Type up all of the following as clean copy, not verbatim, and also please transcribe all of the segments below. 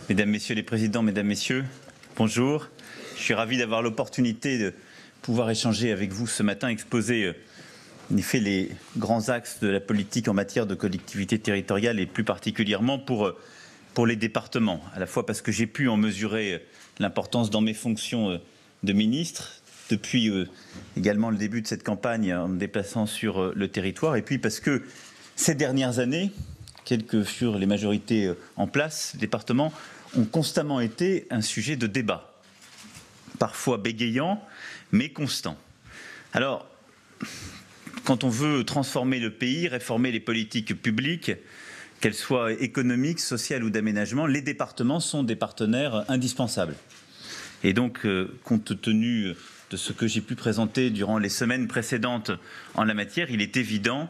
Mesdames, Messieurs les Présidents, Mesdames, Messieurs, bonjour. Je suis ravi d'avoir l'opportunité de pouvoir échanger avec vous ce matin, exposer en effet les grands axes de la politique en matière de collectivité territoriale et plus particulièrement pour les départements, à la fois parce que j'ai pu en mesurer l'importance dans mes fonctions de ministre, depuis également le début de cette campagne en me déplaçant sur le territoire, et puis parce que ces dernières années, quelles que furent les majorités en place, les départements ont constamment été un sujet de débat, parfois bégayant, mais constant. Alors, quand on veut transformer le pays, réformer les politiques publiques, qu'elles soient économiques, sociales ou d'aménagement, les départements sont des partenaires indispensables. Et donc, compte tenu de ce que j'ai pu présenter durant les semaines précédentes en la matière, il est évident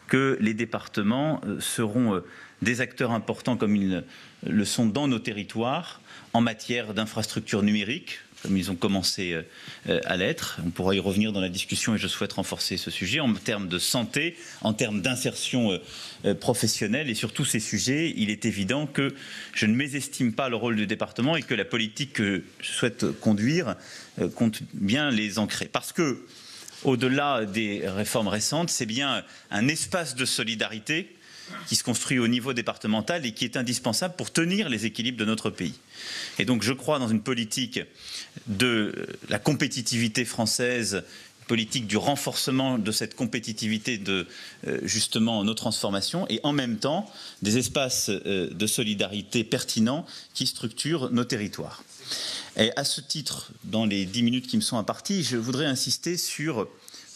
que les départements seront des acteurs importants comme ils le sont dans nos territoires en matière d'infrastructures numériques, comme ils ont commencé à l'être. On pourra y revenir dans la discussion et je souhaite renforcer ce sujet en termes de santé, en termes d'insertion professionnelle et sur tous ces sujets, il est évident que je ne mésestime pas le rôle du département et que la politique que je souhaite conduire compte bien les ancrer. Parce que, au-delà des réformes récentes, c'est bien un espace de solidarité qui se construit au niveau départemental et qui est indispensable pour tenir les équilibres de notre pays. Et donc je crois dans une politique de la compétitivité française, une politique du renforcement de cette compétitivité de justement nos transformations et en même temps des espaces de solidarité pertinents qui structurent nos territoires. Et à ce titre, dans les 10 minutes qui me sont imparties, je voudrais insister sur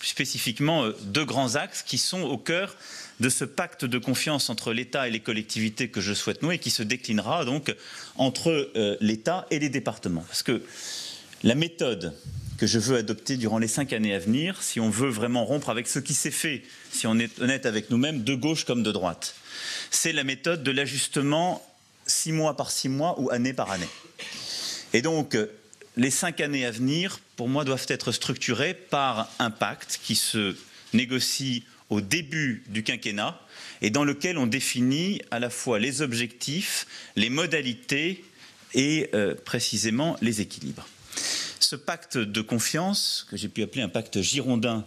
spécifiquement deux grands axes qui sont au cœur de ce pacte de confiance entre l'État et les collectivités que je souhaite nouer et qui se déclinera donc entre l'État et les départements. Parce que la méthode que je veux adopter durant les 5 années à venir, si on veut vraiment rompre avec ce qui s'est fait, si on est honnête avec nous-mêmes, de gauche comme de droite, c'est la méthode de l'ajustement 6 mois par 6 mois ou année par année. Et donc, les 5 années à venir, pour moi, doivent être structurées par un pacte qui se négocie au début du quinquennat et dans lequel on définit à la fois les objectifs, les modalités et précisément les équilibres. Ce pacte de confiance, que j'ai pu appeler un pacte girondin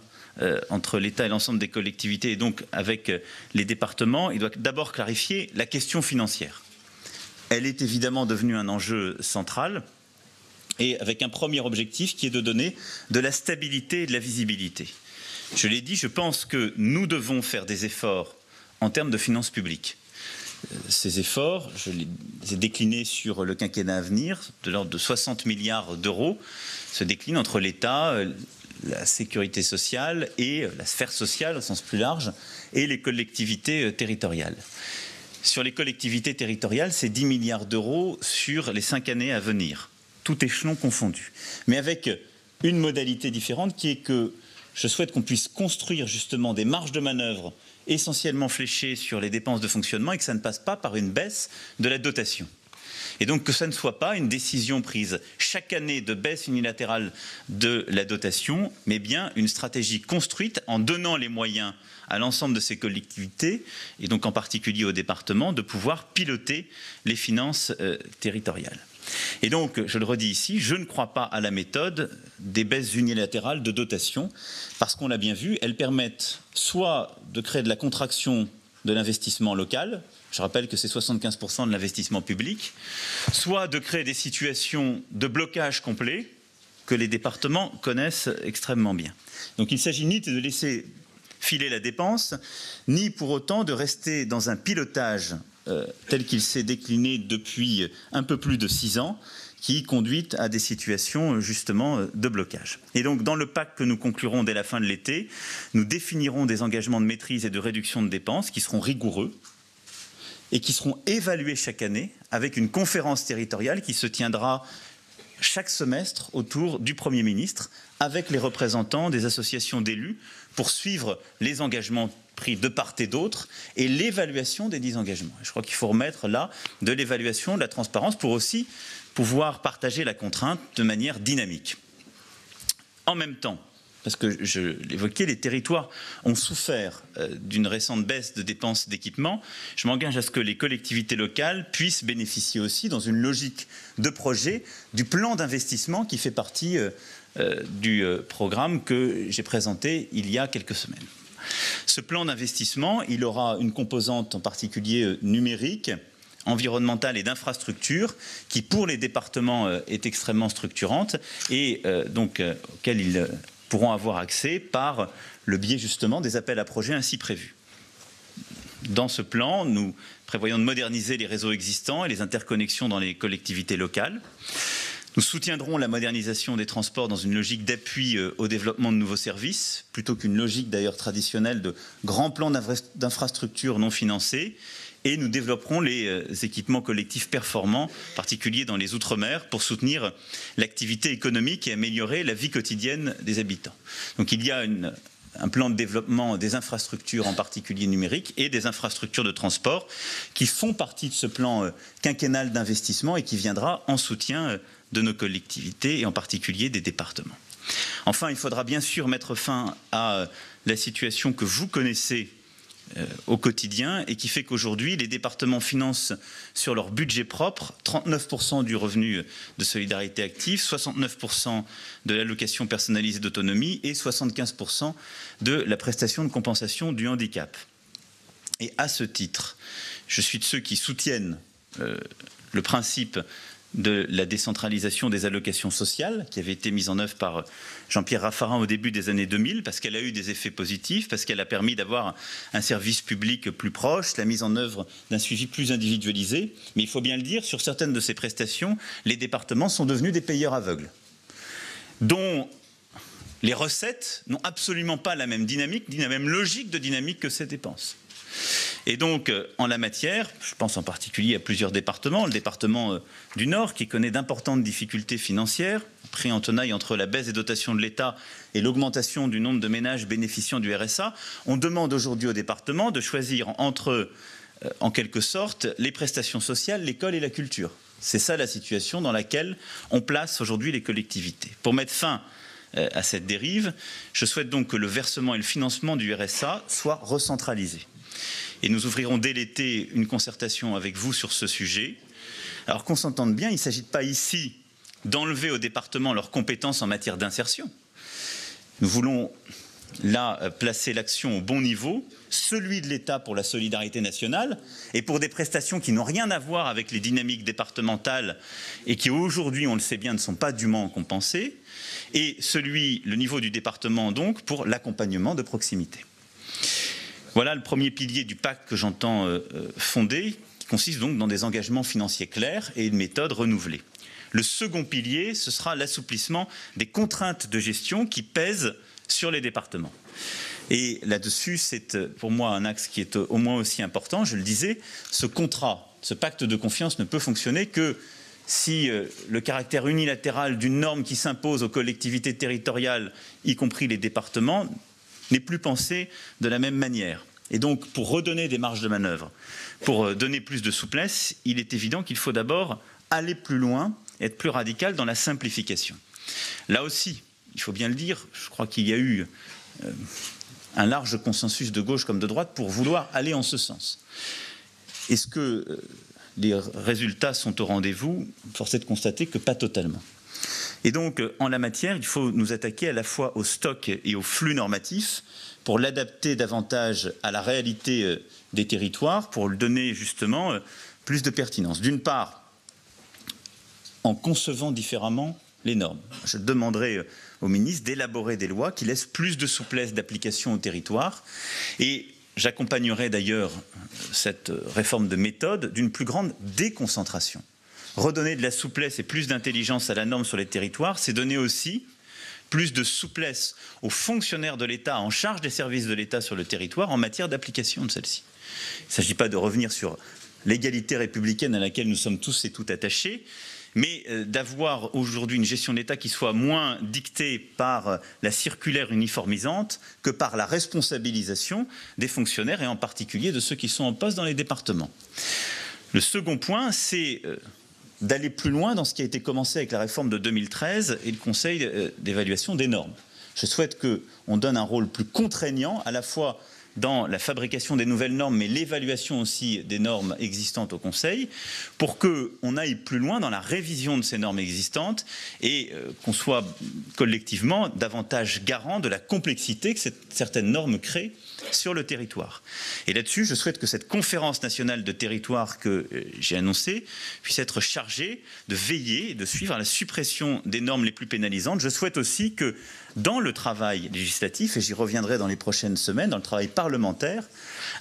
entre l'État et l'ensemble des collectivités et donc avec les départements, il doit d'abord clarifier la question financière. Elle est évidemment devenue un enjeu central et avec un premier objectif qui est de donner de la stabilité et de la visibilité. Je l'ai dit, je pense que nous devons faire des efforts en termes de finances publiques. Ces efforts, je les ai déclinés sur le quinquennat à venir, de l'ordre de 60 milliards d'euros, se déclinent entre l'État, la sécurité sociale et la sphère sociale au sens plus large, et les collectivités territoriales. Sur les collectivités territoriales, c'est 10 milliards d'euros sur les 5 années à venir, tout échelon confondu. Mais avec une modalité différente qui est que je souhaite qu'on puisse construire justement des marges de manœuvre essentiellement fléchées sur les dépenses de fonctionnement et que ça ne passe pas par une baisse de la dotation. Et donc que ça ne soit pas une décision prise chaque année de baisse unilatérale de la dotation, mais bien une stratégie construite en donnant les moyens à l'ensemble de ces collectivités, et donc en particulier aux départements, de pouvoir piloter les finances territoriales. Et donc, je le redis ici, je ne crois pas à la méthode des baisses unilatérales de dotation, parce qu'on l'a bien vu, elles permettent soit de créer de la contraction de l'investissement local, je rappelle que c'est 75% de l'investissement public, soit de créer des situations de blocage complet que les départements connaissent extrêmement bien. Donc il s'agit ni de laisser filer la dépense, ni pour autant de rester dans un pilotage tel qu'il s'est décliné depuis un peu plus de 6 ans, qui conduit à des situations justement de blocage. Et donc dans le pacte que nous conclurons dès la fin de l'été, nous définirons des engagements de maîtrise et de réduction de dépenses qui seront rigoureux et qui seront évalués chaque année avec une conférence territoriale qui se tiendra chaque semestre autour du Premier ministre avec les représentants des associations d'élus pour suivre les engagements pris de part et d'autre et l'évaluation des 10 engagements. Je crois qu'il faut remettre là de l'évaluation, de la transparence pour aussi pouvoir partager la contrainte de manière dynamique. En même temps, parce que je l'évoquais, les territoires ont souffert d'une récente baisse de dépenses d'équipement. Je m'engage à ce que les collectivités locales puissent bénéficier aussi, dans une logique de projet, du plan d'investissement qui fait partie du programme que j'ai présenté il y a quelques semaines. Ce plan d'investissement, il aura une composante en particulier numérique, environnementale et d'infrastructure, qui pour les départements est extrêmement structurante et donc auquel ils pourront avoir accès par le biais justement des appels à projets ainsi prévus. Dans ce plan, nous prévoyons de moderniser les réseaux existants et les interconnexions dans les collectivités locales. Nous soutiendrons la modernisation des transports dans une logique d'appui au développement de nouveaux services, plutôt qu'une logique d'ailleurs traditionnelle de grands plans d'infrastructures non financés. Et nous développerons les équipements collectifs performants, en particulier dans les Outre-mer, pour soutenir l'activité économique et améliorer la vie quotidienne des habitants. Donc il y a un plan de développement des infrastructures, en particulier numériques, et des infrastructures de transport, qui font partie de ce plan quinquennal d'investissement et qui viendra en soutien de nos collectivités, et en particulier des départements. Enfin, il faudra bien sûr mettre fin à la situation que vous connaissez au quotidien et qui fait qu'aujourd'hui les départements financent sur leur budget propre 39% du revenu de solidarité active, 69% de l'allocation personnalisée d'autonomie et 75% de la prestation de compensation du handicap. Et à ce titre, je suis de ceux qui soutiennent le principe de la décentralisation des allocations sociales qui avait été mise en œuvre par Jean-Pierre Raffarin au début des années 2000 parce qu'elle a eu des effets positifs, parce qu'elle a permis d'avoir un service public plus proche, la mise en œuvre d'un suivi plus individualisé. Mais il faut bien le dire, sur certaines de ces prestations, les départements sont devenus des payeurs aveugles, dont les recettes n'ont absolument pas la même dynamique, ni la même logique de dynamique que ces dépenses. Et donc, en la matière, je pense en particulier à plusieurs départements, le département du Nord qui connaît d'importantes difficultés financières, pris en tenaille entre la baisse des dotations de l'État et l'augmentation du nombre de ménages bénéficiant du RSA, on demande aujourd'hui au département de choisir entre, en quelque sorte, les prestations sociales, l'école et la culture. C'est ça la situation dans laquelle on place aujourd'hui les collectivités. Pour mettre fin à cette dérive, je souhaite donc que le versement et le financement du RSA soient recentralisés. Et nous ouvrirons dès l'été une concertation avec vous sur ce sujet. Alors qu'on s'entende bien, il ne s'agit pas ici d'enlever aux départements leurs compétences en matière d'insertion. Nous voulons là placer l'action au bon niveau, celui de l'État pour la solidarité nationale et pour des prestations qui n'ont rien à voir avec les dynamiques départementales et qui aujourd'hui, on le sait bien, ne sont pas dûment compensées, et le niveau du département donc pour l'accompagnement de proximité. Voilà le premier pilier du pacte que j'entends fonder, qui consiste donc dans des engagements financiers clairs et une méthode renouvelée. Le second pilier, ce sera l'assouplissement des contraintes de gestion qui pèsent sur les départements. Et là-dessus, c'est pour moi un axe qui est au moins aussi important. Je le disais, ce contrat, ce pacte de confiance ne peut fonctionner que si le caractère unilatéral d'une norme qui s'impose aux collectivités territoriales, y compris les départements, n'est plus pensé de la même manière. Et donc, pour redonner des marges de manœuvre, pour donner plus de souplesse, il est évident qu'il faut d'abord aller plus loin, être plus radical dans la simplification. Là aussi, il faut bien le dire, je crois qu'il y a eu un large consensus de gauche comme de droite pour vouloir aller en ce sens. Est-ce que les résultats sont au rendez-vous? Force est de constater que pas totalement. Et donc, en la matière, il faut nous attaquer à la fois au stock et au flux normatif pour l'adapter davantage à la réalité des territoires, pour lui donner justement plus de pertinence. D'une part, en concevant différemment les normes. Je demanderai au ministre d'élaborer des lois qui laissent plus de souplesse d'application au territoire et j'accompagnerai d'ailleurs cette réforme de méthode d'une plus grande déconcentration. Redonner de la souplesse et plus d'intelligence à la norme sur les territoires, c'est donner aussi plus de souplesse aux fonctionnaires de l'État en charge des services de l'État sur le territoire en matière d'application de celle-ci. Il ne s'agit pas de revenir sur l'égalité républicaine à laquelle nous sommes tous et toutes attachés, mais d'avoir aujourd'hui une gestion de l'État qui soit moins dictée par la circulaire uniformisante que par la responsabilisation des fonctionnaires et en particulier de ceux qui sont en poste dans les départements. Le second point, c'est d'aller plus loin dans ce qui a été commencé avec la réforme de 2013 et le Conseil d'évaluation des normes. Je souhaite qu'on donne un rôle plus contraignant, à la fois dans la fabrication des nouvelles normes, mais l'évaluation aussi des normes existantes au Conseil, pour qu'on aille plus loin dans la révision de ces normes existantes et qu'on soit collectivement davantage garant de la complexité que certaines normes créent sur le territoire. Et là-dessus, je souhaite que cette conférence nationale de territoire que j'ai annoncée puisse être chargée de veiller et de suivre à la suppression des normes les plus pénalisantes. Je souhaite aussi que dans le travail législatif, et j'y reviendrai dans les prochaines semaines, dans le travail parlementaire,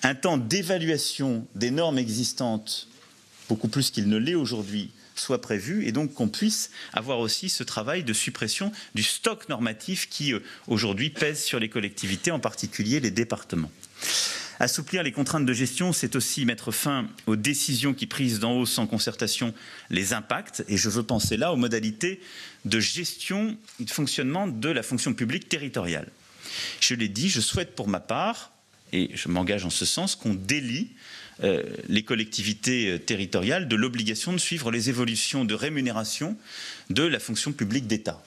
un temps d'évaluation des normes existantes, beaucoup plus qu'il ne l'est aujourd'hui, soit prévu, et donc qu'on puisse avoir aussi ce travail de suppression du stock normatif qui aujourd'hui pèse sur les collectivités, en particulier les départements. Assouplir les contraintes de gestion, c'est aussi mettre fin aux décisions qui, prises d'en haut sans concertation, les impactent. Et je veux penser là aux modalités de gestion et de fonctionnement de la fonction publique territoriale. Je l'ai dit, je souhaite pour ma part, et je m'engage en ce sens, qu'on délie les collectivités territoriales de l'obligation de suivre les évolutions de rémunération de la fonction publique d'État.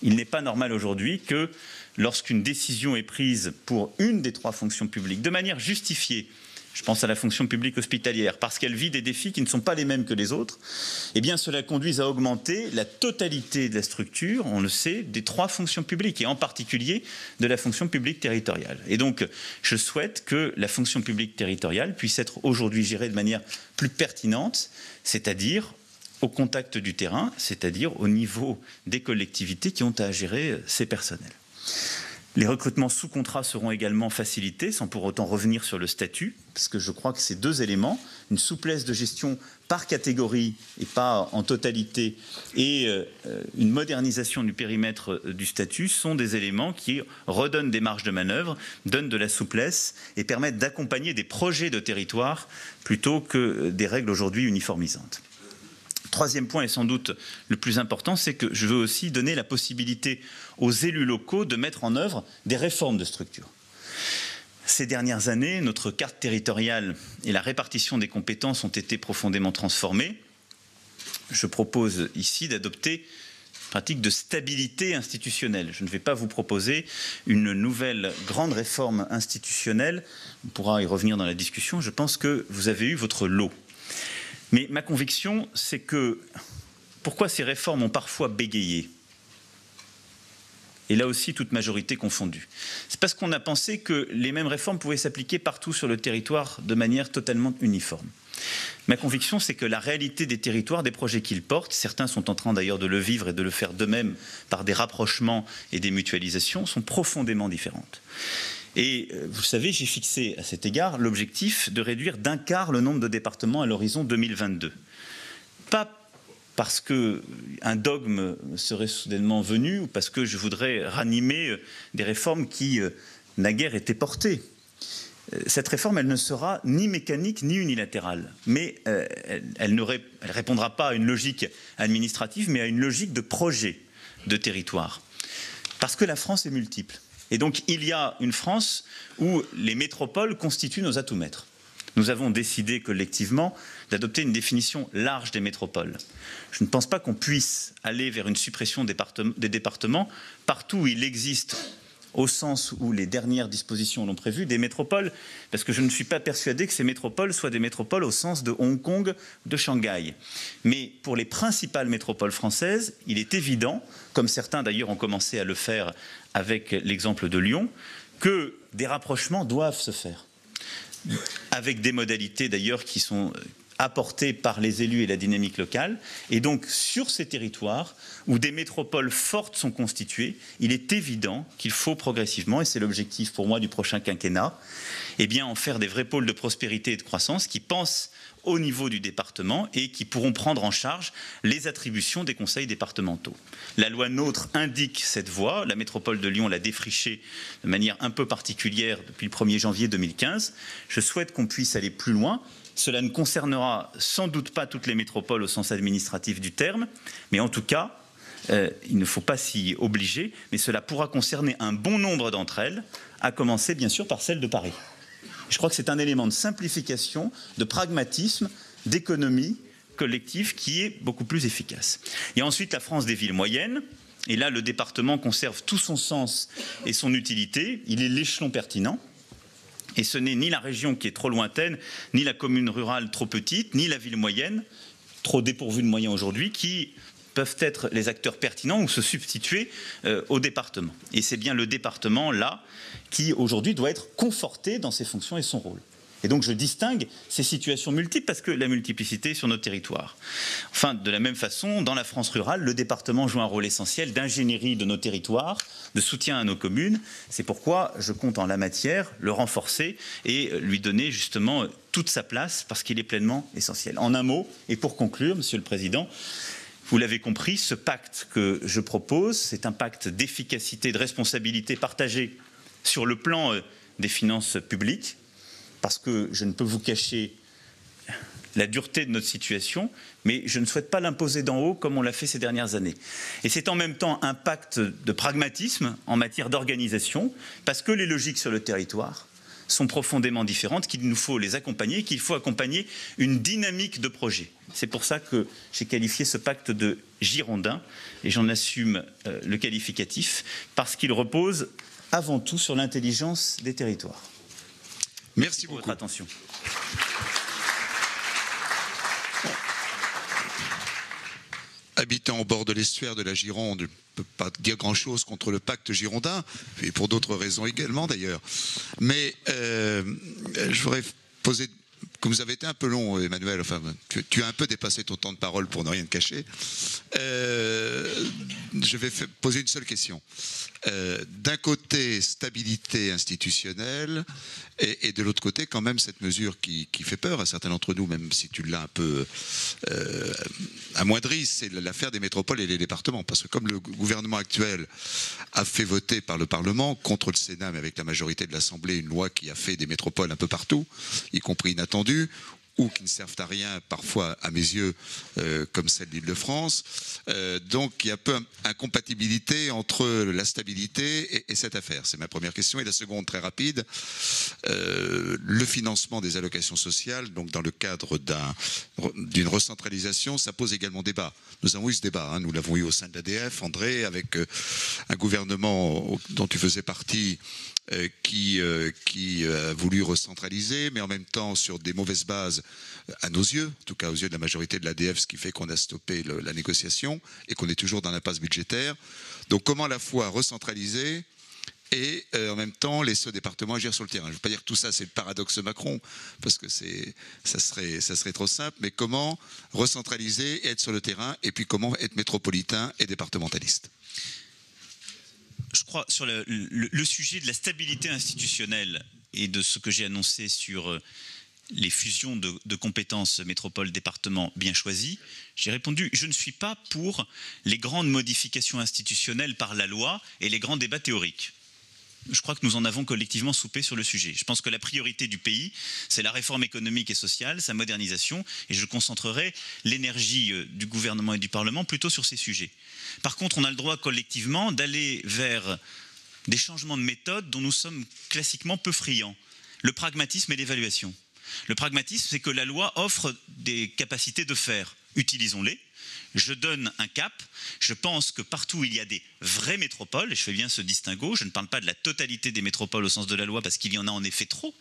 Il n'est pas normal aujourd'hui que lorsqu'une décision est prise pour une des trois fonctions publiques, de manière justifiée, je pense à la fonction publique hospitalière, parce qu'elle vit des défis qui ne sont pas les mêmes que les autres, eh bien cela conduise à augmenter la totalité de la structure, on le sait, des trois fonctions publiques, et en particulier de la fonction publique territoriale. Et donc, je souhaite que la fonction publique territoriale puisse être aujourd'hui gérée de manière plus pertinente, c'est-à-dire au contact du terrain, c'est-à-dire au niveau des collectivités qui ont à gérer ces personnels. Les recrutements sous contrat seront également facilités, sans pour autant revenir sur le statut, parce que je crois que ces deux éléments, une souplesse de gestion par catégorie et pas en totalité, et une modernisation du périmètre du statut, sont des éléments qui redonnent des marges de manœuvre, donnent de la souplesse et permettent d'accompagner des projets de territoire plutôt que des règles aujourd'hui uniformisantes. Troisième point, et sans doute le plus important, c'est que je veux aussi donner la possibilité aux élus locaux de mettre en œuvre des réformes de structure. Ces dernières années, notre carte territoriale et la répartition des compétences ont été profondément transformées. Je propose ici d'adopter une pratique de stabilité institutionnelle. Je ne vais pas vous proposer une nouvelle grande réforme institutionnelle. On pourra y revenir dans la discussion. Je pense que vous avez eu votre lot. Mais ma conviction, c'est que pourquoi ces réformes ont parfois bégayé, et là aussi toute majorité confondue, c'est parce qu'on a pensé que les mêmes réformes pouvaient s'appliquer partout sur le territoire de manière totalement uniforme. Ma conviction, c'est que la réalité des territoires, des projets qu'ils portent, certains sont en train d'ailleurs de le vivre et de le faire d'eux-mêmes par des rapprochements et des mutualisations, sont profondément différentes. Et vous savez, j'ai fixé à cet égard l'objectif de réduire d'un quart le nombre de départements à l'horizon 2022. Pas parce qu'un dogme serait soudainement venu ou parce que je voudrais ranimer des réformes qui naguère étaient portées. Cette réforme, elle ne sera ni mécanique ni unilatérale, mais elle ne répondra pas à une logique administrative, mais à une logique de projet de territoire. Parce que la France est multiple. Et donc, il y a une France où les métropoles constituent nos atouts maîtres. Nous avons décidé collectivement d'adopter une définition large des métropoles. Je ne pense pas qu'on puisse aller vers une suppression des départements partout où il existe, au sens où les dernières dispositions l'ont prévu, des métropoles, parce que je ne suis pas persuadé que ces métropoles soient des métropoles au sens de Hong Kong, de Shanghai. Mais pour les principales métropoles françaises, il est évident, comme certains d'ailleurs ont commencé à le faire avec l'exemple de Lyon, que des rapprochements doivent se faire, avec des modalités d'ailleurs qui sont apportées par les élus et la dynamique locale. Et donc, sur ces territoires où des métropoles fortes sont constituées, il est évident qu'il faut progressivement, et c'est l'objectif pour moi du prochain quinquennat, eh bien, en faire des vrais pôles de prospérité et de croissance qui pensent au niveau du département et qui pourront prendre en charge les attributions des conseils départementaux. La loi NOTRe indique cette voie, la métropole de Lyon l'a défrichée de manière un peu particulière depuis le 1er janvier 2015. Je souhaite qu'on puisse aller plus loin. Cela ne concernera sans doute pas toutes les métropoles au sens administratif du terme, mais en tout cas, il ne faut pas s'y obliger, mais cela pourra concerner un bon nombre d'entre elles, à commencer bien sûr par celle de Paris. Je crois que c'est un élément de simplification, de pragmatisme, d'économie collective qui est beaucoup plus efficace. Il y a ensuite la France des villes moyennes, Et là, le département conserve tout son sens et son utilité. Il est l'échelon pertinent. Et ce n'est ni la région qui est trop lointaine, ni la commune rurale trop petite, ni la ville moyenne, trop dépourvue de moyens aujourd'hui, qui peuvent être les acteurs pertinents ou se substituer au département. Et c'est bien le département, là, qui aujourd'hui doit être conforté dans ses fonctions et son rôle. Et donc je distingue ces situations multiples parce que la multiplicité sur nos territoires. Enfin, de la même façon, dans la France rurale, le département joue un rôle essentiel d'ingénierie de nos territoires, de soutien à nos communes. C'est pourquoi je compte en la matière le renforcer et lui donner justement toute sa place parce qu'il est pleinement essentiel. En un mot, et pour conclure, Monsieur le Président, vous l'avez compris, ce pacte que je propose, c'est un pacte d'efficacité, de responsabilité partagée sur le plan des finances publiques, parce que je ne peux vous cacher la dureté de notre situation, mais je ne souhaite pas l'imposer d'en haut comme on l'a fait ces dernières années. Et c'est en même temps un pacte de pragmatisme en matière d'organisation, parce que les logiques sur le territoire sont profondément différentes, qu'il nous faut les accompagner, qu'il faut accompagner une dynamique de projet. C'est pour ça que j'ai qualifié ce pacte de girondin, et j'en assume le qualificatif, parce qu'il repose avant tout sur l'intelligence des territoires. Merci pour beaucoup. votre attention. Habitant au bord de l'estuaire de la Gironde, je ne peux pas dire grand-chose contre le pacte girondin, et pour d'autres raisons également d'ailleurs. Mais je voudrais poser, comme vous avez été un peu long, Emmanuel, enfin, tu as un peu dépassé ton temps de parole pour ne rien te cacher, je vais poser une seule question. D'un côté, stabilité institutionnelle, et de l'autre côté, quand même, cette mesure qui fait peur à certains d'entre nous, même si tu l'as un peu amoindri, c'est l'affaire des métropoles et des départements. Parce que comme le gouvernement actuel a fait voter par le Parlement, contre le Sénat, mais avec la majorité de l'Assemblée, une loi qui a fait des métropoles un peu partout, y compris inattendues, ou qui ne servent à rien, parfois à mes yeux, comme celle d'Île-de-France. Donc il y a un peu incompatibilité entre la stabilité et cette affaire. C'est ma première question. Et la seconde, très rapide, le financement des allocations sociales, donc dans le cadre d'une recentralisation, ça pose également débat. Nous avons eu ce débat, hein, nous l'avons eu au sein de l'ADF, André, avec un gouvernement dont tu faisais partie, qui a voulu recentraliser, mais en même temps sur des mauvaises bases à nos yeux, en tout cas aux yeux de la majorité de l'ADF, ce qui fait qu'on a stoppé la négociation et qu'on est toujours dans l'impasse budgétaire. Donc comment à la fois recentraliser et en même temps laisser au département agir sur le terrain. Je ne veux pas dire que tout ça c'est le paradoxe Macron, parce que ça serait trop simple, mais comment recentraliser et être sur le terrain, et puis comment être métropolitain et départementaliste. Je crois sur le sujet de la stabilité institutionnelle et de ce que j'ai annoncé sur les fusions de compétences métropole-département bien choisies, j'ai répondu je ne suis pas pour les grandes modifications institutionnelles par la loi et les grands débats théoriques. Je crois que nous en avons collectivement soupé sur le sujet. Je pense que la priorité du pays, c'est la réforme économique et sociale, sa modernisation, et je concentrerai l'énergie du gouvernement et du Parlement plutôt sur ces sujets. Par contre, on a le droit collectivement d'aller vers des changements de méthode dont nous sommes classiquement peu friands. Le pragmatisme et l'évaluation. Le pragmatisme, c'est que la loi offre des capacités de faire. Utilisons-les. Je donne un cap. Je pense que partout où il y a des vraies métropoles, et je fais bien ce distinguo, je ne parle pas de la totalité des métropoles au sens de la loi parce qu'il y en a en effet trop.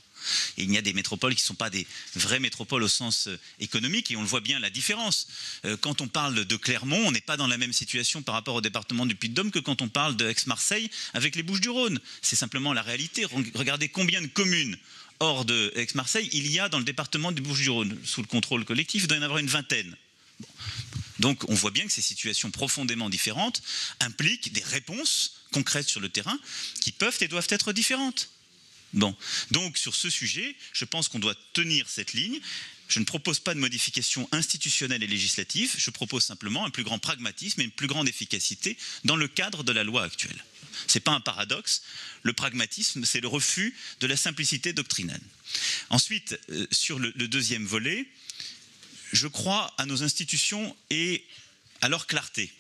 Et il y a des métropoles qui ne sont pas des vraies métropoles au sens économique, et on le voit bien la différence. Quand on parle de Clermont, on n'est pas dans la même situation par rapport au département du Puy-de-Dôme que quand on parle d'Aix-Marseille avec les Bouches-du-Rhône. C'est simplement la réalité. Regardez combien de communes hors de Aix-Marseille il y a dans le département du Bouches-du-Rhône. Sous le contrôle collectif, il doit y en avoir une vingtaine. Bon. Donc on voit bien que ces situations profondément différentes impliquent des réponses concrètes sur le terrain qui peuvent et doivent être différentes. Bon. Donc sur ce sujet, je pense qu'on doit tenir cette ligne. Je ne propose pas de modification institutionnelle et législative, je propose simplement un plus grand pragmatisme et une plus grande efficacité dans le cadre de la loi actuelle. Ce n'est pas un paradoxe, le pragmatisme c'est le refus de la simplicité doctrinale. Ensuite, sur le deuxième volet, je crois à nos institutions et à leur clarté.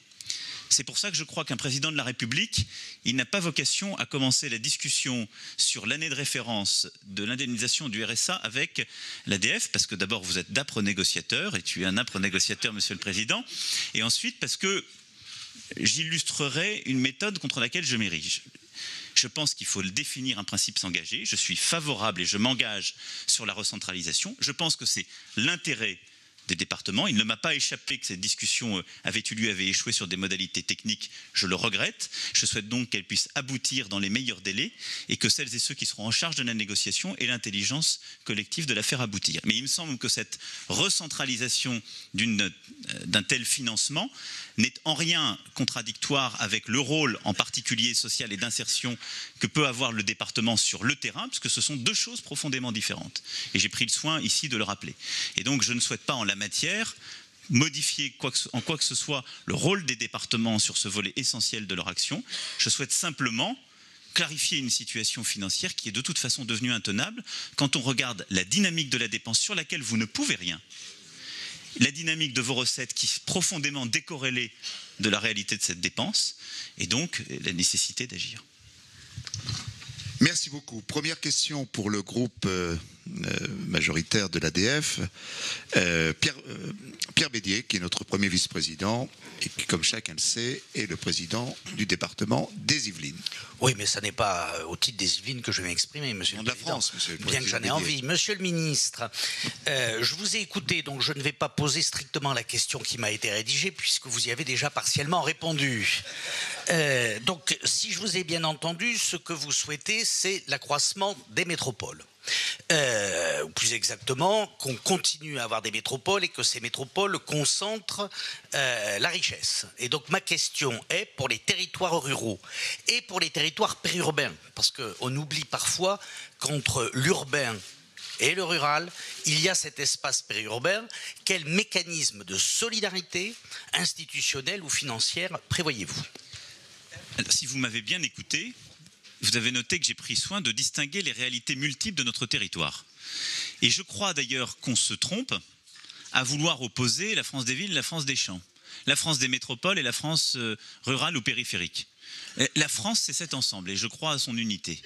C'est pour ça que je crois qu'un président de la République, il n'a pas vocation à commencer la discussion sur l'année de référence de l'indemnisation du RSA avec l'ADF, parce que d'abord vous êtes d'âpres négociateurs, et tu es un âpre négociateur, Monsieur le Président, et ensuite parce que j'illustrerai une méthode contre laquelle je m'érige. Je pense qu'il faut définir un principe s'engager. Je suis favorable et je m'engage sur la recentralisation. Je pense que c'est l'intérêt des départements. Il ne m'a pas échappé que cette discussion avait eu lieu, avait échoué sur des modalités techniques. Je le regrette. Je souhaite donc qu'elle puisse aboutir dans les meilleurs délais et que celles et ceux qui seront en charge de la négociation aient l'intelligence collective de la faire aboutir. Mais il me semble que cette recentralisation d'un tel financement n'est en rien contradictoire avec le rôle en particulier social et d'insertion que peut avoir le département sur le terrain, puisque ce sont deux choses profondément différentes. Et j'ai pris le soin ici de le rappeler. Et donc je ne souhaite pas en la matière modifier en quoi que ce soit le rôle des départements sur ce volet essentiel de leur action. Je souhaite simplement clarifier une situation financière qui est de toute façon devenue intenable quand on regarde la dynamique de la dépense sur laquelle vous ne pouvez rien, la dynamique de vos recettes qui est profondément décorrélée de la réalité de cette dépense, et donc la nécessité d'agir. Merci beaucoup. Première question pour le groupe majoritaire de l'ADF. Pierre Bédier, qui est notre premier vice-président, et qui, comme chacun le sait, est le président du département des Yvelines. Oui, mais ce n'est pas au titre des Yvelines que je vais m'exprimer, monsieur le président. France, monsieur le bien que j'en ai envie. Monsieur le ministre, je vous ai écouté, donc je ne vais pas poser strictement la question qui m'a été rédigée, puisque vous y avez déjà partiellement répondu. Donc, si je vous ai bien entendu, ce que vous souhaitez, c'est l'accroissement des métropoles. Ou plus exactement, qu'on continue à avoir des métropoles et que ces métropoles concentrent la richesse. Et donc ma question est pour les territoires ruraux et pour les territoires périurbains, parce qu'on oublie parfois qu'entre l'urbain et le rural, il y a cet espace périurbain. Quel mécanisme de solidarité institutionnelle ou financière prévoyez-vous? Si vous m'avez bien écouté, vous avez noté que j'ai pris soin de distinguer les réalités multiples de notre territoire. Et je crois d'ailleurs qu'on se trompe à vouloir opposer la France des villes et la France des champs, la France des métropoles et la France rurale ou périphérique. La France, c'est cet ensemble et je crois à son unité.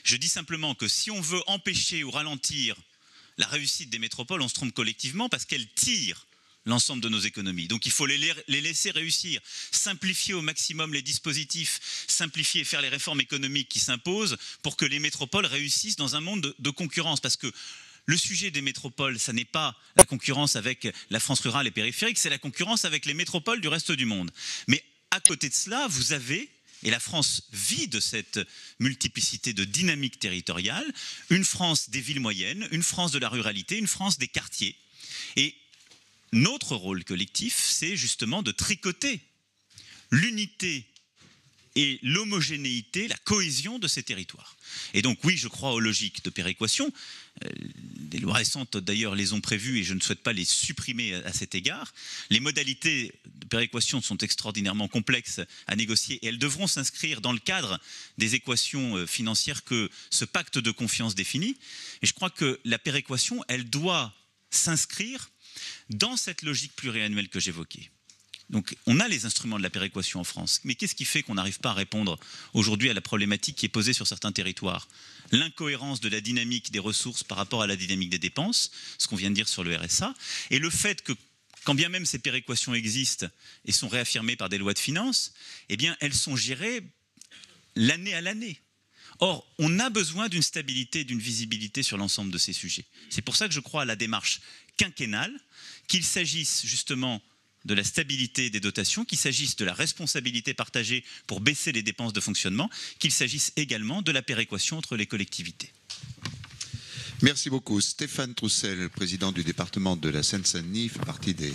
Je dis simplement que si on veut empêcher ou ralentir la réussite des métropoles, on se trompe collectivement parce qu'elles tirent l'ensemble de nos économies. Donc il faut les laisser réussir, simplifier au maximum les dispositifs, simplifier et faire les réformes économiques qui s'imposent pour que les métropoles réussissent dans un monde de concurrence. Parce que le sujet des métropoles, ça n'est pas la concurrence avec la France rurale et périphérique, c'est la concurrence avec les métropoles du reste du monde. Mais à côté de cela, vous avez, et la France vit de cette multiplicité de dynamiques territoriales, une France des villes moyennes, une France de la ruralité, une France des quartiers. Et notre rôle collectif, c'est justement de tricoter l'unité et l'homogénéité, la cohésion de ces territoires. Et donc oui, je crois aux logiques de péréquation. Les lois récentes d'ailleurs les ont prévues et je ne souhaite pas les supprimer à cet égard. Les modalités de péréquation sont extraordinairement complexes à négocier et elles devront s'inscrire dans le cadre des équations financières que ce pacte de confiance définit. Et je crois que la péréquation, elle doit s'inscrire dans cette logique pluriannuelle que j'évoquais. Donc on a les instruments de la péréquation en France, mais qu'est-ce qui fait qu'on n'arrive pas à répondre aujourd'hui à la problématique qui est posée sur certains territoires? L'incohérence de la dynamique des ressources par rapport à la dynamique des dépenses, ce qu'on vient de dire sur le RSA, et le fait que quand bien même ces péréquations existent et sont réaffirmées par des lois de finances, eh bien elles sont gérées l'année à l'année. Or, on a besoin d'une stabilité, d'une visibilité sur l'ensemble de ces sujets. C'est pour ça que je crois à la démarche quinquennale, qu'il s'agisse justement de la stabilité des dotations, qu'il s'agisse de la responsabilité partagée pour baisser les dépenses de fonctionnement, qu'il s'agisse également de la péréquation entre les collectivités. Merci beaucoup. Stéphane Troussel, président du département de la Seine-Saint-Denis, fait partie des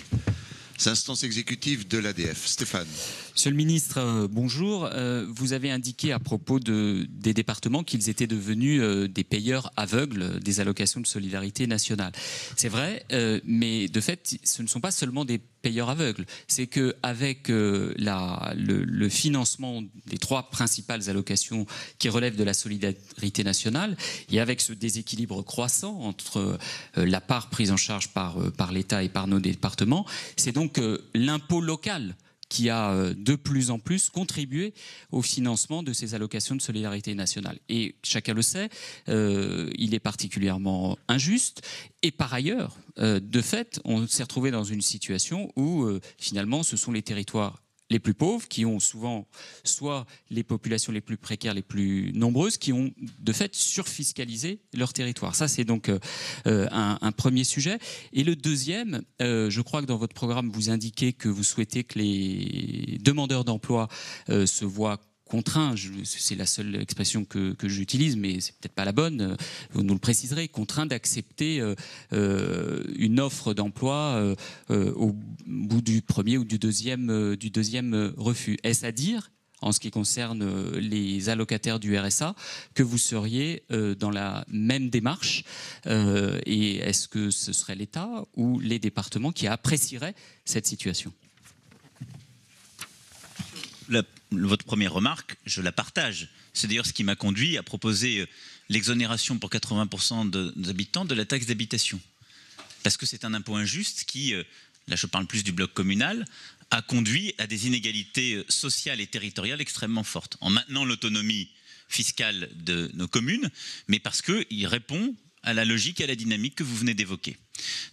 instances exécutives de l'ADF. Stéphane. Monsieur le ministre, bonjour. Vous avez indiqué à propos des départements qu'ils étaient devenus des payeurs aveugles des allocations de solidarité nationale. C'est vrai, mais de fait, ce ne sont pas seulement des payeurs aveugles. C'est qu'avec le financement des trois principales allocations qui relèvent de la solidarité nationale, et avec ce déséquilibre croissant entre la part prise en charge par l'État et par nos départements, c'est donc l'impôt local qui a de plus en plus contribué au financement de ces allocations de solidarité nationale. Et chacun le sait, il est particulièrement injuste. Et par ailleurs, de fait, on s'est retrouvé dans une situation où finalement ce sont les territoires les plus pauvres, qui ont souvent soit les populations les plus précaires, les plus nombreuses, qui ont de fait surfiscalisé leur territoire. Ça, c'est donc un premier sujet. Et le deuxième, je crois que dans votre programme, vous indiquez que vous souhaitez que les demandeurs d'emploi se voient contraint, c'est la seule expression que j'utilise, mais c'est peut-être pas la bonne, vous nous le préciserez, contraint d'accepter une offre d'emploi au bout du premier ou du deuxième refus. Est-ce à dire, en ce qui concerne les allocataires du RSA, que vous seriez dans la même démarche et est-ce que ce serait l'État ou les départements qui apprécieraient cette situation ? Votre première remarque, je la partage. C'est d'ailleurs ce qui m'a conduit à proposer l'exonération pour 80% des habitants de la taxe d'habitation. Parce que c'est un impôt injuste qui, là je parle plus du bloc communal, a conduit à des inégalités sociales et territoriales extrêmement fortes, en maintenant l'autonomie fiscale de nos communes, mais parce qu'il répond à la logique et à la dynamique que vous venez d'évoquer.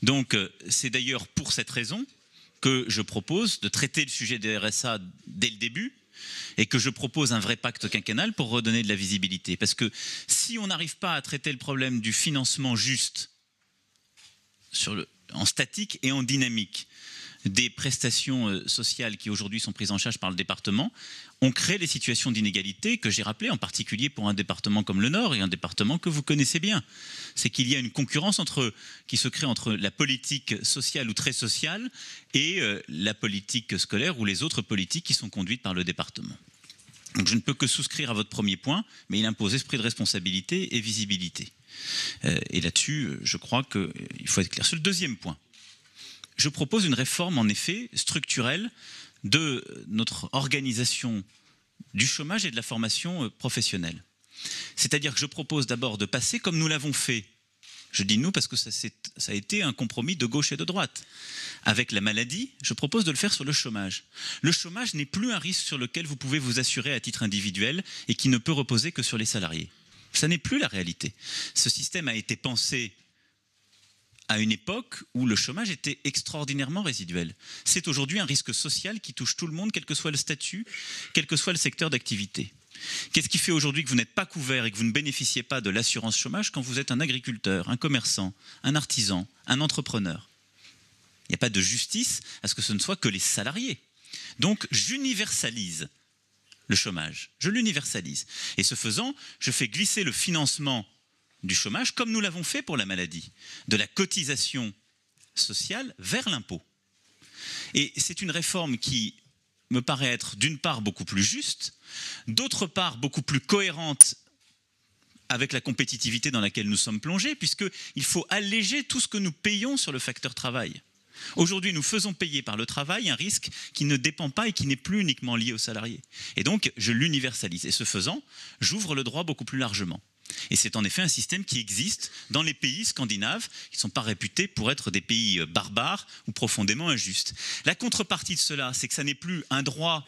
Donc c'est d'ailleurs pour cette raison que je propose de traiter le sujet des RSA dès le début et que je propose un vrai pacte quinquennal pour redonner de la visibilité. Parce que si on n'arrive pas à traiter le problème du financement juste en statique et en dynamique des prestations sociales qui aujourd'hui sont prises en charge par le département, on crée les situations d'inégalité que j'ai rappelées, en particulier pour un département comme le Nord et un département que vous connaissez bien. C'est qu'il y a une concurrence qui se crée entre la politique sociale ou très sociale et la politique scolaire ou les autres politiques qui sont conduites par le département. Donc je ne peux que souscrire à votre premier point, mais il impose esprit de responsabilité et visibilité. Et là-dessus, je crois qu'il faut être clair. Sur le deuxième point, je propose une réforme, en effet, structurelle de notre organisation du chômage et de la formation professionnelle. C'est-à-dire que je propose d'abord de passer, comme nous l'avons fait, je dis nous parce que ça a été un compromis de gauche et de droite. Avec la maladie, je propose de le faire sur le chômage. Le chômage n'est plus un risque sur lequel vous pouvez vous assurer à titre individuel et qui ne peut reposer que sur les salariés. Ça n'est plus la réalité. Ce système a été pensé à une époque où le chômage était extraordinairement résiduel. C'est aujourd'hui un risque social qui touche tout le monde, quel que soit le statut, quel que soit le secteur d'activité. Qu'est-ce qui fait aujourd'hui que vous n'êtes pas couvert et que vous ne bénéficiez pas de l'assurance chômage quand vous êtes un agriculteur, un commerçant, un artisan, un entrepreneur ? Il n'y a pas de justice à ce que ce ne soit que les salariés. Donc j'universalise le chômage, je l'universalise. Et ce faisant, je fais glisser le financement du chômage, comme nous l'avons fait pour la maladie, de la cotisation sociale vers l'impôt. Et c'est une réforme qui me paraît être d'une part beaucoup plus juste, d'autre part beaucoup plus cohérente avec la compétitivité dans laquelle nous sommes plongés, puisqu'il faut alléger tout ce que nous payons sur le facteur travail. Aujourd'hui, nous faisons payer par le travail un risque qui ne dépend pas et qui n'est plus uniquement lié aux salariés. Et donc, je l'universalise. Et ce faisant, j'ouvre le droit beaucoup plus largement. Et c'est en effet un système qui existe dans les pays scandinaves, qui ne sont pas réputés pour être des pays barbares ou profondément injustes. La contrepartie de cela, c'est que ça n'est plus un droit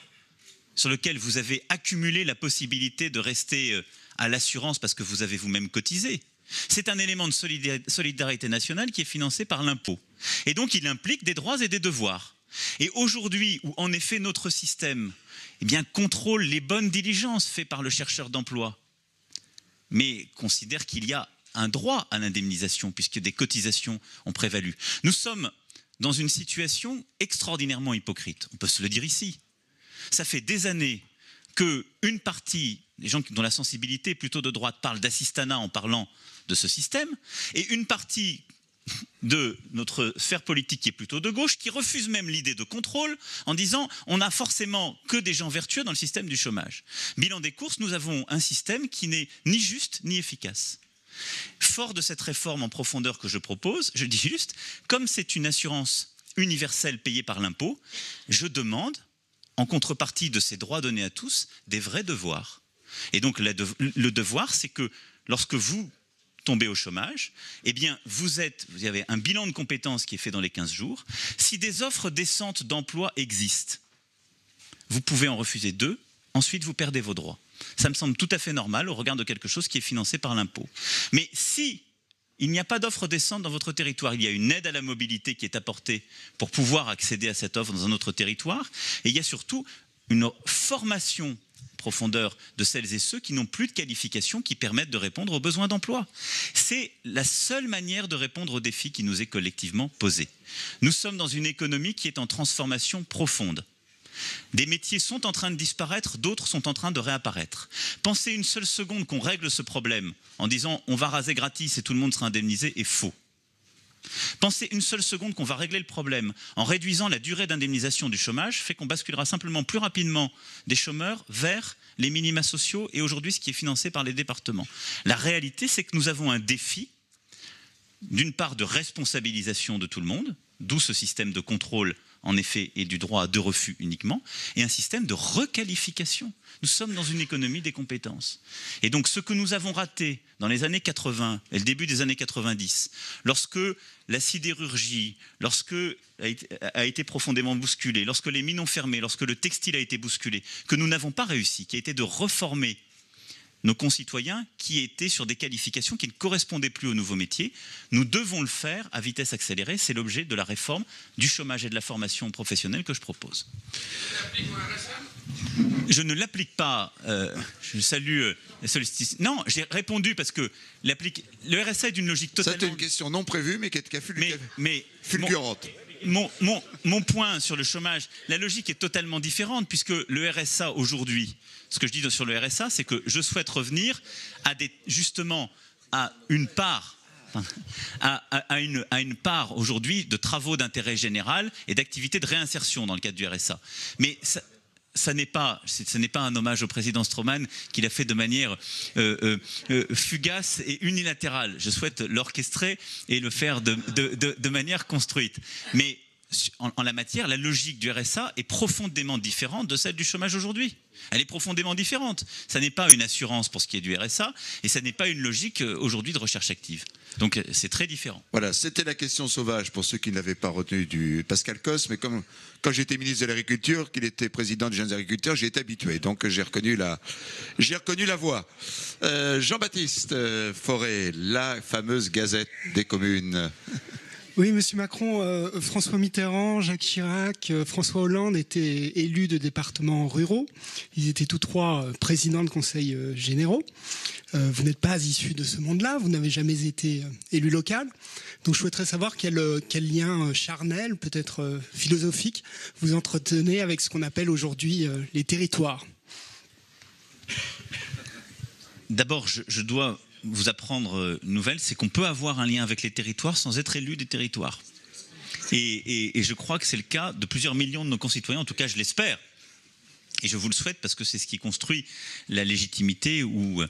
sur lequel vous avez accumulé la possibilité de rester à l'assurance parce que vous avez vous-même cotisé. C'est un élément de solidarité nationale qui est financé par l'impôt. Et donc il implique des droits et des devoirs. Et aujourd'hui, où en effet notre système contrôle les bonnes diligences faites par le chercheur d'emploi, mais considère qu'il y a un droit à l'indemnisation puisque des cotisations ont prévalu. Nous sommes dans une situation extraordinairement hypocrite, on peut se le dire ici. Ça fait des années qu'une partie des gens dont la sensibilité est plutôt de droite parlent d'assistanat en parlant de ce système, et une partie de notre sphère politique qui est plutôt de gauche, qui refuse même l'idée de contrôle en disant on n'a forcément que des gens vertueux dans le système du chômage. Bilan des courses, nous avons un système qui n'est ni juste ni efficace. Fort de cette réforme en profondeur que je propose, je dis juste, comme c'est une assurance universelle payée par l'impôt, je demande, en contrepartie de ces droits donnés à tous, des vrais devoirs. Et donc le devoir, c'est que lorsque vous tombez au chômage, eh bien vous avez un bilan de compétences qui est fait dans les 15 jours. Si des offres décentes d'emploi existent, vous pouvez en refuser 2, ensuite vous perdez vos droits. Ça me semble tout à fait normal au regard de quelque chose qui est financé par l'impôt. Mais si il n'y a pas d'offre décente dans votre territoire. Il y a une aide à la mobilité qui est apportée pour pouvoir accéder à cette offre dans un autre territoire. Et il y a surtout une formation profondeur de celles et ceux qui n'ont plus de qualifications qui permettent de répondre aux besoins d'emploi. C'est la seule manière de répondre aux défis qui nous est collectivement posé. Nous sommes dans une économie qui est en transformation profonde. Des métiers sont en train de disparaître, d'autres sont en train de réapparaître. Pensez une seule seconde qu'on règle ce problème en disant on va raser gratis et tout le monde sera indemnisé est faux. Pensez une seule seconde qu'on va régler le problème en réduisant la durée d'indemnisation du chômage, fait qu'on basculera simplement plus rapidement des chômeurs vers les minima sociaux et aujourd'hui ce qui est financé par les départements. La réalité, c'est que nous avons un défi, d'une part de responsabilisation de tout le monde, d'où ce système de contrôle en effet et du droit à 2 refus uniquement, et un système de requalification. Nous sommes dans une économie des compétences. Et donc ce que nous avons raté dans les années 80 et le début des années 90, lorsque la sidérurgie, lorsque a été profondément bousculée, lorsque les mines ont fermé, lorsque le textile a été bousculé, que nous n'avons pas réussi, qui a été de reformer nos concitoyens qui étaient sur des qualifications qui ne correspondaient plus aux nouveaux métiers. Nous devons le faire à vitesse accélérée. C'est l'objet de la réforme du chômage et de la formation professionnelle que je propose. Je ne l'applique pas. Je salue la sollicitation. Non, j'ai répondu parce que le RSA est d'une logique totalement... C'était une question non prévue, mais qui est fulgurante. Mon point sur le chômage, la logique est totalement différente puisque le RSA aujourd'hui, ce que je dis sur le RSA, c'est que je souhaite revenir justement à une part, à une part aujourd'hui de travaux d'intérêt général et d'activités de réinsertion dans le cadre du RSA. Mais ce n'est pas un hommage au président Stroman qu'il a fait de manière fugace et unilatérale. Je souhaite l'orchestrer et le faire de manière construite. Mais en la matière, la logique du RSA est profondément différente de celle du chômage aujourd'hui. Elle est profondément différente. Ça n'est pas une assurance pour ce qui est du RSA et ça n'est pas une logique aujourd'hui de recherche active. Donc c'est très différent. Voilà, c'était la question sauvage pour ceux qui ne l'avaient pas retenu du Pascal Cos, mais comme quand j'étais ministre de l'Agriculture, qu'il était président des jeunes agriculteurs, j'ai été habitué, donc j'ai reconnu la voix. Jean-Baptiste Forêt, la fameuse Gazette des communes. Oui, Monsieur Macron, François Mitterrand, Jacques Chirac, François Hollande étaient élus de départements ruraux. Ils étaient tous 3 présidents de conseils généraux. Vous n'êtes pas issu de ce monde-là, vous n'avez jamais été élu local. Donc je souhaiterais savoir quel lien charnel, peut-être philosophique, vous entretenez avec ce qu'on appelle aujourd'hui les territoires. D'abord, je dois vous apprendre une nouvelle, c'est qu'on peut avoir un lien avec les territoires sans être élu des territoires. Et je crois que c'est le cas de plusieurs millions de nos concitoyens, en tout cas je l'espère. Et je vous le souhaite parce que c'est ce qui construit la légitimité ou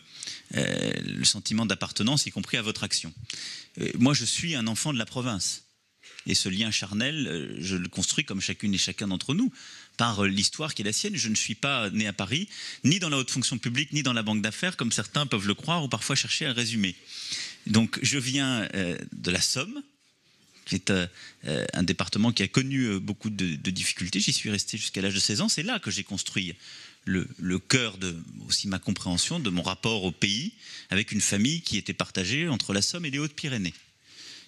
le sentiment d'appartenance, y compris à votre action. Moi, je suis un enfant de la province. Et ce lien charnel, je le construis comme chacune et chacun d'entre nous, par l'histoire qui est la sienne. Je ne suis pas né à Paris, ni dans la haute fonction publique, ni dans la banque d'affaires, comme certains peuvent le croire ou parfois chercher à le résumer. Donc je viens de la Somme, qui est un département qui a connu beaucoup de difficultés. J'y suis resté jusqu'à l'âge de 16 ans. C'est là que j'ai construit le cœur de aussi ma compréhension de mon rapport au pays, avec une famille qui était partagée entre la Somme et les Hautes-Pyrénées.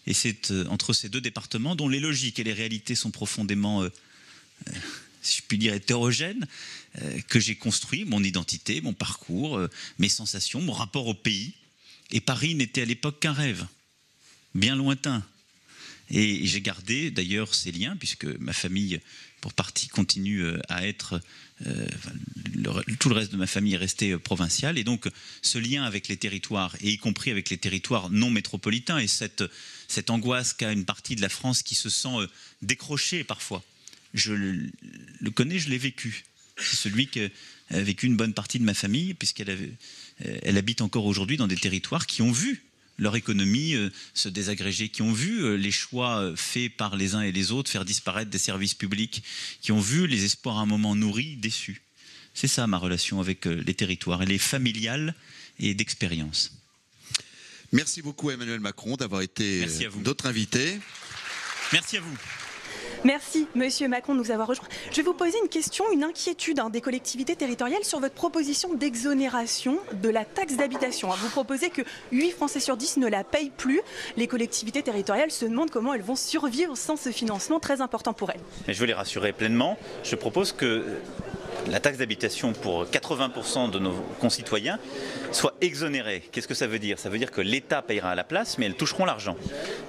Et c'est entre ces 2 départements, dont les logiques et les réalités sont profondément, si je puis dire, hétérogènes, que j'ai construit mon identité, mon parcours, mes sensations, mon rapport au pays. Et Paris n'était à l'époque qu'un rêve, bien lointain. Et j'ai gardé d'ailleurs ces liens, puisque ma famille, pour partie, continue à être... tout le reste de ma famille est resté provincial. Et donc, ce lien avec les territoires, et y compris avec les territoires non métropolitains, et cette angoisse qu'a une partie de la France qui se sent décrochée parfois, je le connais, je l'ai vécu. C'est celui qui a vécu une bonne partie de ma famille, puisqu'elle habite encore aujourd'hui dans des territoires qui ont vu leur économie se désagréger, qui ont vu les choix faits par les uns et les autres faire disparaître des services publics, qui ont vu les espoirs à un moment nourris, déçus. C'est ça ma relation avec les territoires. Elle est familiale et d'expérience. Merci beaucoup Emmanuel Macron d'avoir été notre invité. Merci à vous. Merci, Monsieur Macron, de nous avoir rejoints. Je vais vous poser une question, une inquiétude des collectivités territoriales sur votre proposition d'exonération de la taxe d'habitation. Vous proposez que 8 Français sur 10 ne la payent plus. Les collectivités territoriales se demandent comment elles vont survivre sans ce financement très important pour elles. Mais je veux les rassurer pleinement. Je propose que la taxe d'habitation pour 80% de nos concitoyens soit exonérée. Qu'est-ce que ça veut dire? Ça veut dire que l'État payera à la place, mais elles toucheront l'argent.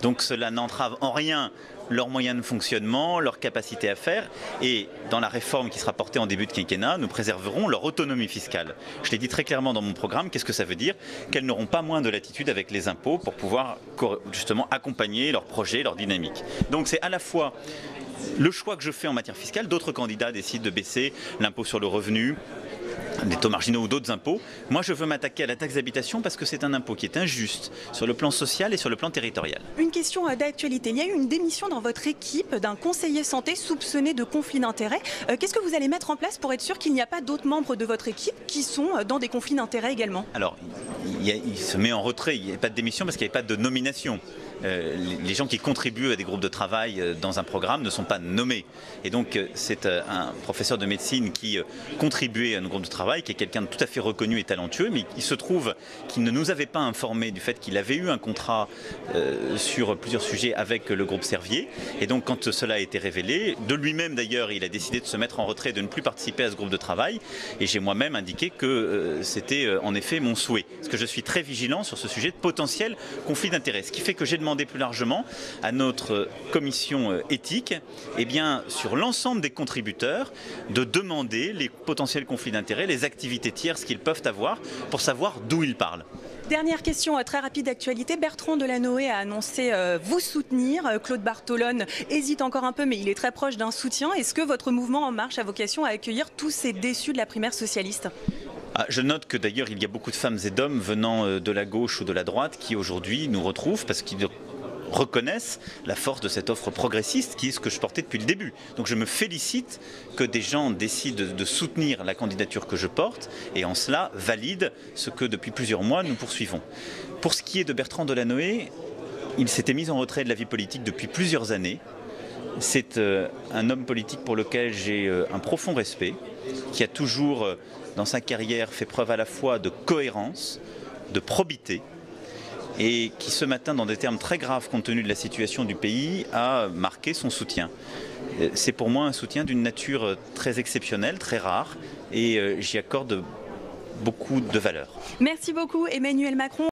Donc cela n'entrave en rien leurs moyens de fonctionnement, leur capacité à faire. Et dans la réforme qui sera portée en début de quinquennat, nous préserverons leur autonomie fiscale. Je l'ai dit très clairement dans mon programme. Qu'est-ce que ça veut dire? Qu'elles n'auront pas moins de latitude avec les impôts pour pouvoir justement accompagner leurs projets, leur dynamique. Donc c'est à la fois le choix que je fais en matière fiscale. D'autres candidats décident de baisser l'impôt sur le revenu, des taux marginaux ou d'autres impôts. Moi, je veux m'attaquer à la taxe d'habitation parce que c'est un impôt qui est injuste sur le plan social et sur le plan territorial. Une question d'actualité. Il y a eu une démission dans votre équipe d'un conseiller santé soupçonné de conflit d'intérêts. Qu'est-ce que vous allez mettre en place pour être sûr qu'il n'y a pas d'autres membres de votre équipe qui sont dans des conflits d'intérêts également? Alors, il se met en retrait. Il n'y a pas de démission parce qu'il n'y avait pas de nomination. Les gens qui contribuent à des groupes de travail dans un programme ne sont pas nommés. Et donc, c'est un professeur de médecine qui contribuait à nos groupes de travail, qui est quelqu'un de tout à fait reconnu et talentueux, mais il se trouve qu'il ne nous avait pas informé du fait qu'il avait eu un contrat sur plusieurs sujets avec le groupe Servier. Et donc, quand cela a été révélé, de lui-même d'ailleurs, il a décidé de se mettre en retrait, de ne plus participer à ce groupe de travail. Et j'ai moi-même indiqué que c'était en effet mon souhait. Parce que je suis très vigilant sur ce sujet de potentiel conflit d'intérêts. Ce qui fait que j'ai demandé plus largement à notre commission éthique, eh bien, sur l'ensemble des contributeurs, de demander les potentiels conflits d'intérêts, les activités tierces qu'ils peuvent avoir pour savoir d'où ils parlent. Dernière question très rapide d'actualité. Bertrand Delanoë a annoncé vous soutenir. Claude Bartolone hésite encore un peu, mais il est très proche d'un soutien. Est-ce que votre mouvement En Marche a vocation à accueillir tous ces déçus de la primaire socialiste? Je note que d'ailleurs il y a beaucoup de femmes et d'hommes venant de la gauche ou de la droite qui aujourd'hui nous retrouvent parce qu'ils reconnaissent la force de cette offre progressiste qui est ce que je portais depuis le début. Donc je me félicite que des gens décident de soutenir la candidature que je porte et en cela valident ce que depuis plusieurs mois nous poursuivons. Pour ce qui est de Bertrand Delanoë, il s'était mis en retrait de la vie politique depuis plusieurs années. C'est un homme politique pour lequel j'ai un profond respect, qui a toujours dans sa carrière fait preuve à la fois de cohérence, de probité, et qui ce matin, dans des termes très graves compte tenu de la situation du pays, a marqué son soutien. C'est pour moi un soutien d'une nature très exceptionnelle, très rare, et j'y accorde beaucoup de valeur. Merci beaucoup Emmanuel Macron.